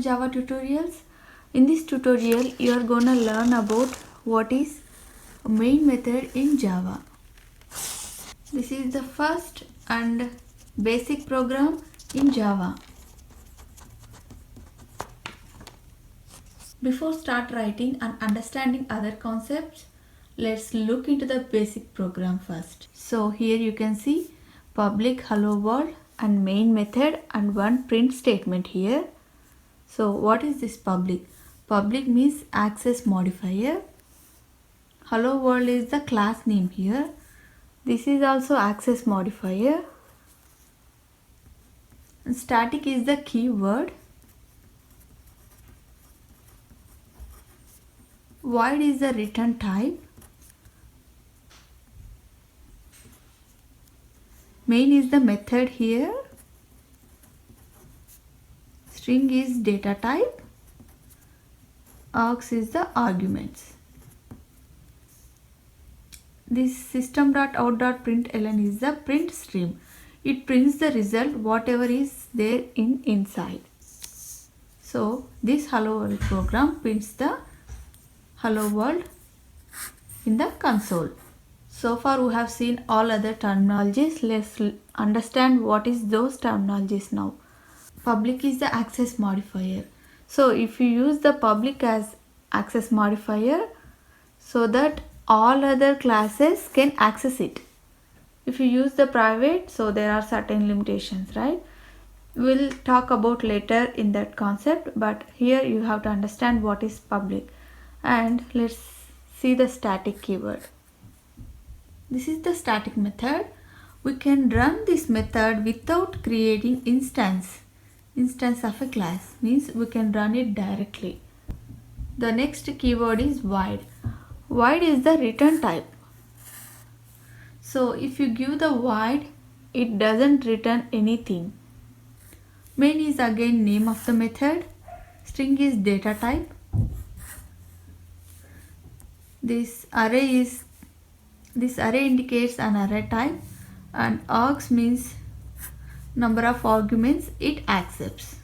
Java tutorials. In this tutorial you are gonna learn about what is a main method in Java. This is the first and basic program in Java. Before start writing and understanding other concepts, let's look into the basic program first. So here you can see public hello world and main method and one print statement here. So what is this public? Public means access modifier. Hello world is the class name here. This is also access modifier. And static is the keyword. Void is the return type. Main is the method here. String is data type. Args is the arguments. This system.out.println is the print stream. It prints the result whatever is there inside. So this hello world program prints the hello world in the console. So far we have seen all other terminologies. Let's understand what is those terminologies now. Public is the access modifier. So if you use the public as access modifier, so that all other classes can access it. If you use the private, so there are certain limitations, right? We'll talk about later in that concept, but here you have to understand what is public. And let's see the static keyword. This is the static method. We can run this method without creating instance of a class, means we can run it directly. The next keyword is void. Void is the return type. So if you give the void, it doesn't return anything. Main is again name of the method. String is data type. This array indicates an array type, and args means number of arguments it accepts.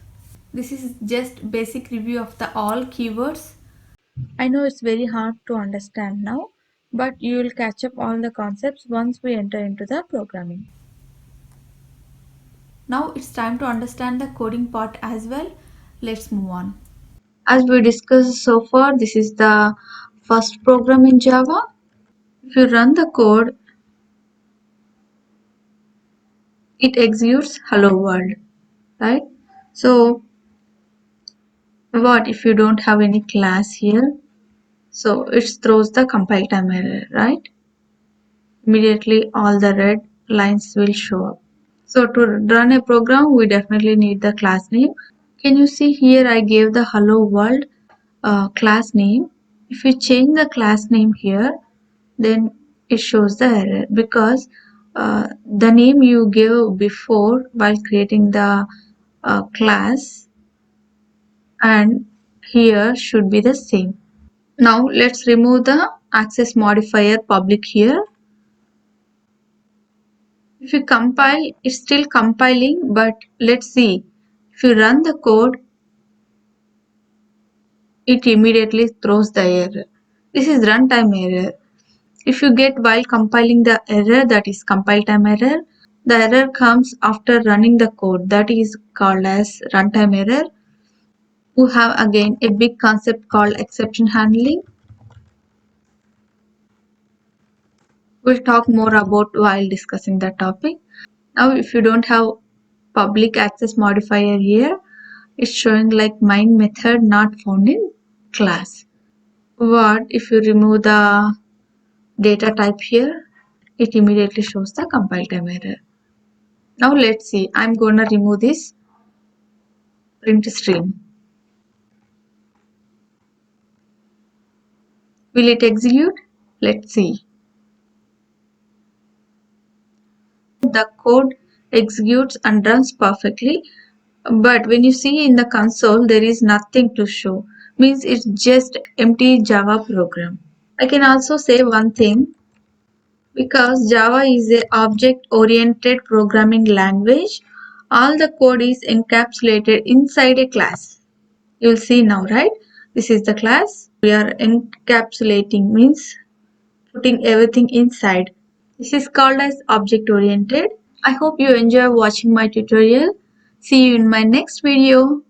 This is just basic review of the all keywords. I know it's very hard to understand now, but you will catch up all the concepts once we enter into the programming. Now it's time to understand the coding part as well. Let's move on. As we discussed so far, this is the first program in Java. If you run the code, it executes hello world, right? So what if you don't have any class here? So it throws the compile time error, right? Immediately all the red lines will show up. So to run a program, we definitely need the class name. Can you see here I gave the hello world class name. If you change the class name here, then it shows the error because the name you gave before while creating the class and here should be the same. Now let's remove the access modifier public here. If you compile, it's still compiling, but let's see. If you run the code, it immediately throws the error. This is runtime error. If you get while compiling the error, that is compile time error, the error comes after running the code, that is called as runtime error. We have again a big concept called exception handling. We'll talk more about while discussing that topic. Now if you don't have public access modifier here, it's showing like main method not found in class. What if you remove the data type here? It immediately shows the compile time error. Now let's see. I'm gonna remove this print stream. Will it execute? Let's see. The code executes and runs perfectly, but when you see in the console there is nothing to show, means it's just empty Java program. I can also say one thing, because Java is a object-oriented programming language, all the code is encapsulated inside a class. You'll see now, right? This is the class. We are encapsulating means putting everything inside. This is called as object oriented. I hope you enjoy watching my tutorial. See you in my next video.